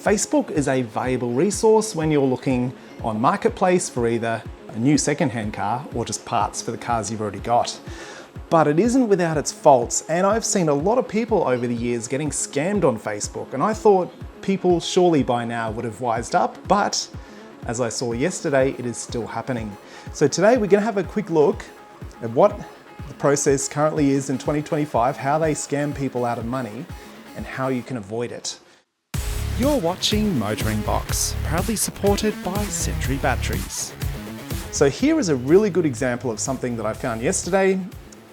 Facebook is a valuable resource when you're looking on Marketplace for either a new second-hand car or just parts for the cars you've already got. But it isn't without its faults, and I've seen a lot of people over the years getting scammed on Facebook, and I thought people surely by now would have wised up, but as I saw yesterday, it is still happening. So today we're gonna have a quick look at what the process currently is in 2025, how they scam people out of money, and how you can avoid it. You're watching MotoringBox, proudly supported by Century Batteries. So here is a really good example of something that I found yesterday.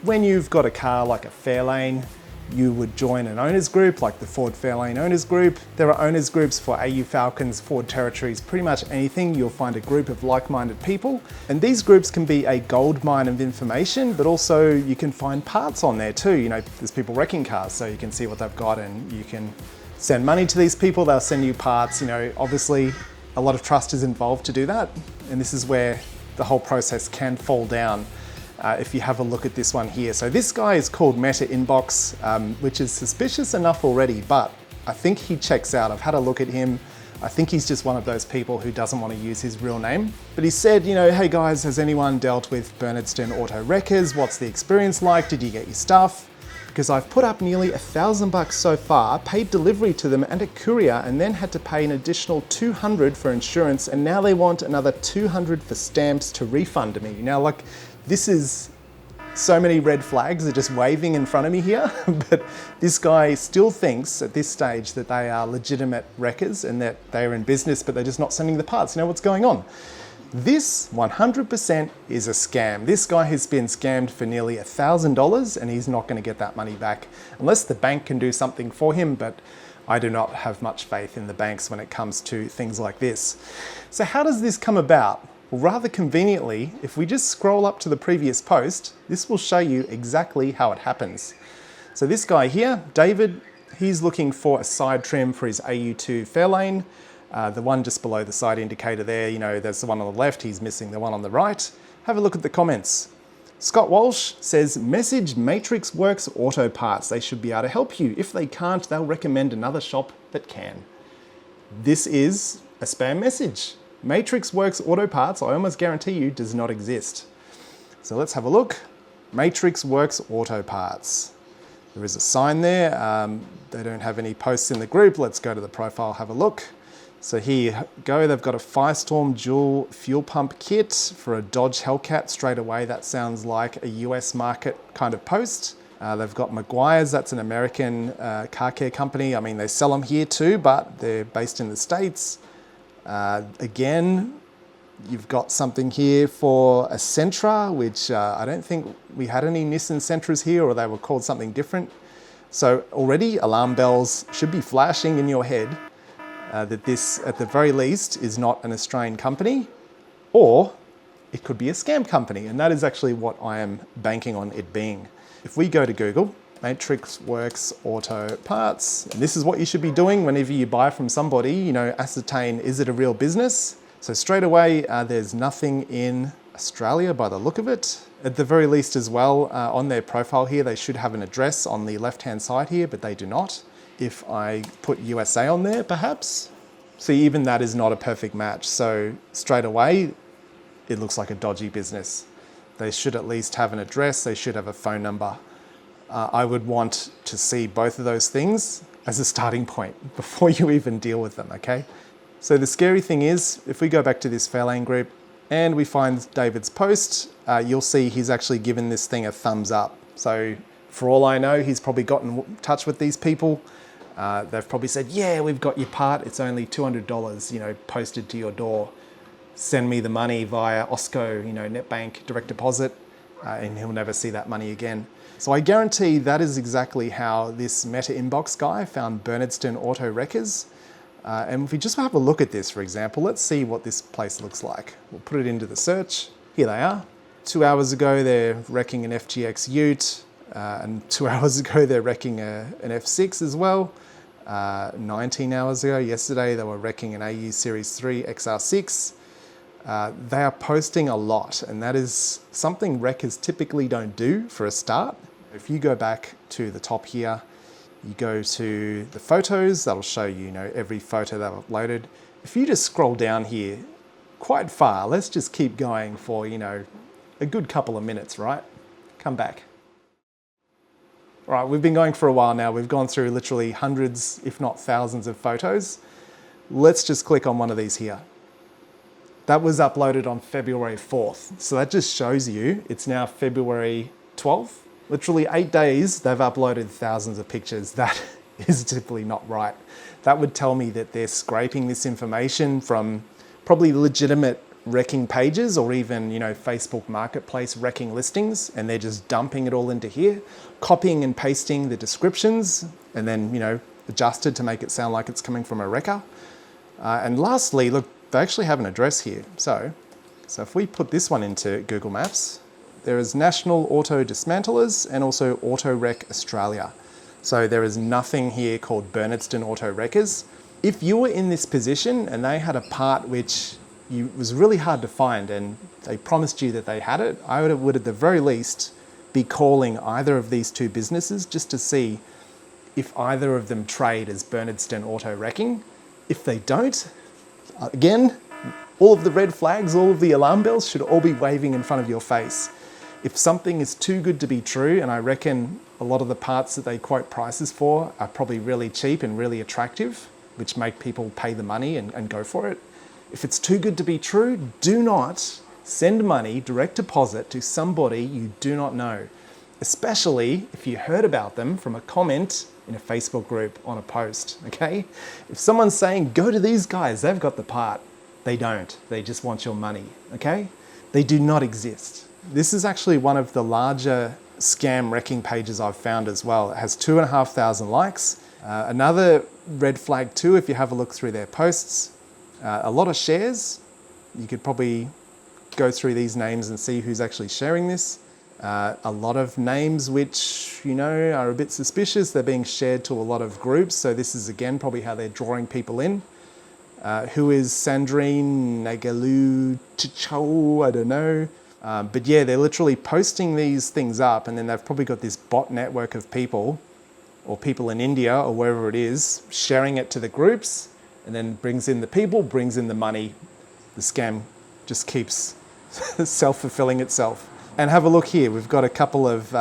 When you've got a car like a Fairlane, you would join an owners group like the Ford Fairlane owners group. There are owners groups for AU Falcons, Ford Territories, pretty much anything. You'll find a group of like-minded people. And these groups can be a gold mine of information, but also you can find parts on there too. You know, there's people wrecking cars, so you can see what they've got and you can send money to these people. They'll send you parts. You know, obviously a lot of trust is involved to do that. And this is where the whole process can fall down. If you have a look at this one here. So this guy is called MotoringBox, which is suspicious enough already, but I think he checks out. I've had a look at him. I think he's just one of those people who doesn't want to use his real name. But he said, you know, hey guys, has anyone dealt with Bernardston Auto Wreckers? What's the experience like? Did you get your stuff? Because I've put up nearly $1,000 so far, paid delivery to them and a courier, and then had to pay an additional $200 for insurance, and now they want another $200 for stamps to refund me. Now, like, this is so many red flags are just waving in front of me here, but this guy still thinks at this stage that they are legitimate wreckers and that they're in business, but they're just not sending the parts. You know what's going on? This 100% is a scam. This guy has been scammed for nearly $1,000 and he's not going to get that money back unless the bank can do something for him, but I do not have much faith in the banks when it comes to things like this. So how does this come about? Well, rather conveniently, if we just scroll up to the previous post, this will show you exactly how it happens. So this guy here, David, he's looking for a side trim for his AU2 Fairlane. The one just below the side indicator there, you know, there's the one on the left, he's missing the one on the right. Have a look at the comments. Scott Walsh says, message Matrix Works Auto Parts. They should be able to help you. If they can't, they'll recommend another shop that can. This is a spam message. Matrix Works Auto Parts, I almost guarantee you, does not exist. So let's have a look. Matrix Works Auto Parts. There is a sign there. They don't have any posts in the group. Let's go to the profile, have a look. So here you go, they've got a Firestorm dual fuel pump kit for a Dodge Hellcat. Straight away, that sounds like a US market kind of post. They've got Meguiar's, that's an American car care company. I mean, they sell them here too, but they're based in the States. Again, you've got something here for a Sentra, which I don't think we had any Nissan Sentras here, or they were called something different. So already alarm bells should be flashing in your head that this, at the very least, is not an Australian company, or it could be a scam company, and that is actually what I am banking on it being. If we go to Google, Matrix Works Auto Parts. And this is what you should be doing whenever you buy from somebody, you know, ascertain, is it a real business? So straight away, there's nothing in Australia by the look of it. At the very least as well, on their profile here, they should have an address on the left-hand side here, but they do not. If I put USA on there, perhaps. See, even that is not a perfect match. So straight away, it looks like a dodgy business. They should at least have an address. They should have a phone number. I would want to see both of those things as a starting point before you even deal with them, okay? So the scary thing is, if we go back to this Fairlane group and we find David's post, you'll see he's actually given this thing a thumbs up. So for all I know, he's probably gotten in touch with these people. They've probably said, yeah, we've got your part. It's only $200, you know, posted to your door. Send me the money via Osco, you know, NetBank, direct deposit, and he'll never see that money again. So I guarantee that is exactly how this MotoringBox guy found Bernardston Auto Wreckers. And if we just have a look at this, for example, let's see what this place looks like. We'll put it into the search. Here they are. 2 hours ago, they're wrecking an FGX Ute. And 2 hours ago, they're wrecking an F6 as well. 19 hours ago, yesterday, they were wrecking an AU Series 3 XR6. They are posting a lot, and that is something wreckers typically don't do for a start. If you go back to the top here, You go to the photos, that'll show you, every photo that I've uploaded. If you just scroll down here quite far, let's just keep going for, a good couple of minutes, right? Come back. All right, we've been going for a while now. We've gone through literally hundreds, if not thousands of photos. Let's just click on one of these here. That was uploaded on February 4th. So that just shows you it's now February 12th. Literally 8 days, they've uploaded thousands of pictures. That is simply not right. That would tell me that they're scraping this information from probably legitimate wrecking pages or even, Facebook Marketplace wrecking listings, and they're just dumping it all into here, copying and pasting the descriptions, and then, adjusted to make it sound like it's coming from a wrecker. And lastly, look, they actually have an address here. So if we put this one into Google Maps, there is National Auto Dismantlers and also Auto Wreck Australia. So there is nothing here called Bernardston Auto Wreckers. If you were in this position and they had a part which was really hard to find and they promised you that they had it, I would at the very least be calling either of these two businesses just to see if either of them trade as Bernardston Auto Wrecking. If they don't, again, all of the red flags, all of the alarm bells should all be waving in front of your face. If something is too good to be true, and I reckon a lot of the parts that they quote prices for are probably really cheap and really attractive, which make people pay the money and go for it. If it's too good to be true, do not send money, direct deposit, to somebody you do not know, especially if you heard about them from a comment in a Facebook group on a post, okay? If someone's saying, go to these guys, they've got the part, they don't. They just want your money, okay? They do not exist. This is actually one of the larger scam wrecking pages I've found as well. It has 2,500 likes. Another red flag too, if you have a look through their posts, a lot of shares. You could probably go through these names and see who's actually sharing this. A lot of names which, are a bit suspicious. They're being shared to a lot of groups. So this is again probably how they're drawing people in. Who is Sandrine Nagalu Chicho? I don't know. But yeah, they're literally posting these things up, and then they've probably got this bot network of people, or people in India or wherever it is, sharing it to the groups, and then brings in the people, brings in the money. The scam just keeps self-fulfilling itself. And have a look here. We've got a couple of,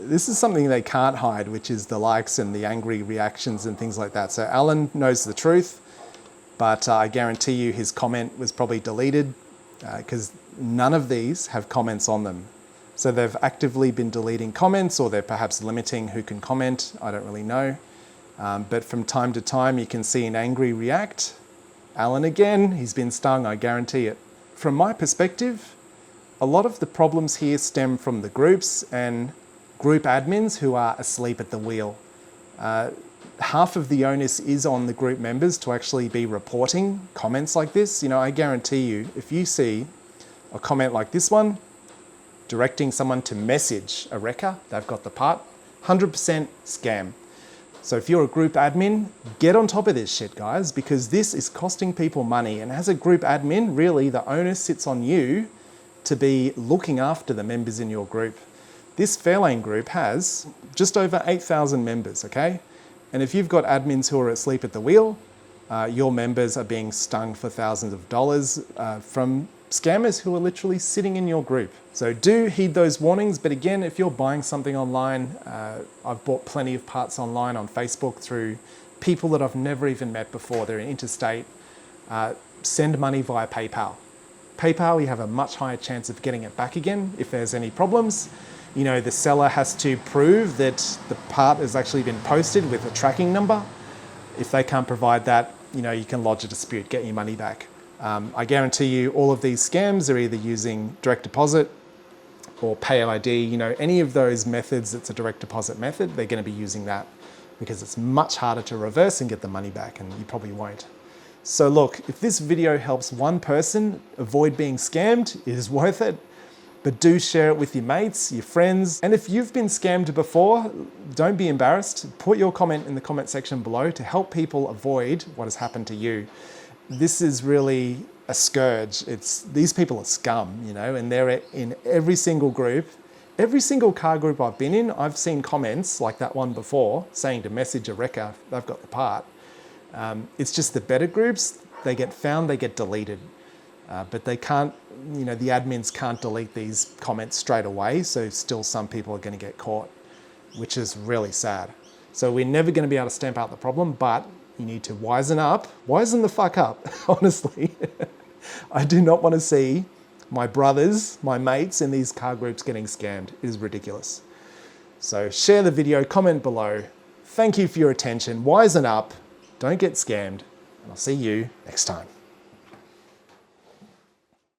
this is something they can't hide, which is the likes and the angry reactions and things like that. So Alan knows the truth, but I guarantee you his comment was probably deleted because none of these have comments on them. So they've actively been deleting comments, or they're perhaps limiting who can comment. I don't really know. But from time to time, you can see an angry react. Alan again, he's been stung, I guarantee it. From my perspective, a lot of the problems here stem from the groups and group admins who are asleep at the wheel. Half of the onus is on the group members to actually be reporting comments like this. I guarantee you, if you see a comment like this one, directing someone to message a wrecker, they've got the part, 100% scam. So if you're a group admin, get on top of this shit, guys, because this is costing people money. And as a group admin, really the onus sits on you to be looking after the members in your group. This Fairlane group has just over 8,000 members, okay? And if you've got admins who are asleep at the wheel, your members are being stung for thousands of dollars from scammers who are literally sitting in your group. So do heed those warnings. But again, if you're buying something online, I've bought plenty of parts online on Facebook through people that I've never even met before. They're interstate. Send money via PayPal. PayPal, you have a much higher chance of getting it back again if there's any problems. The seller has to prove that the part has actually been posted with a tracking number. If they can't provide that, you can lodge a dispute, get your money back. I guarantee you all of these scams are either using direct deposit or pay ID, any of those methods that's a direct deposit method, they're going to be using that because it's much harder to reverse and get the money back, and you probably won't. So look, if this video helps one person avoid being scammed, it is worth it. But do share it with your mates, your friends. And if you've been scammed before, don't be embarrassed. Put your comment in the comment section below to help people avoid what has happened to you. This is really a scourge. These people are scum, and they're in every single group, Every single car group I've been in, I've seen comments like that one before saying to message a wrecker if they've got the part. It's just the better groups, they get found, they get deleted. But they can't, the admins can't delete these comments straight away, so still some people are going to get caught, which is really sad. So we're never going to be able to stamp out the problem, but you need to wisen the fuck up, honestly. I do not want to see my brothers, my mates in these car groups getting scammed. It is ridiculous. So share the video, comment below. Thank you for your attention. Wisen up, don't get scammed, and I'll see you next time.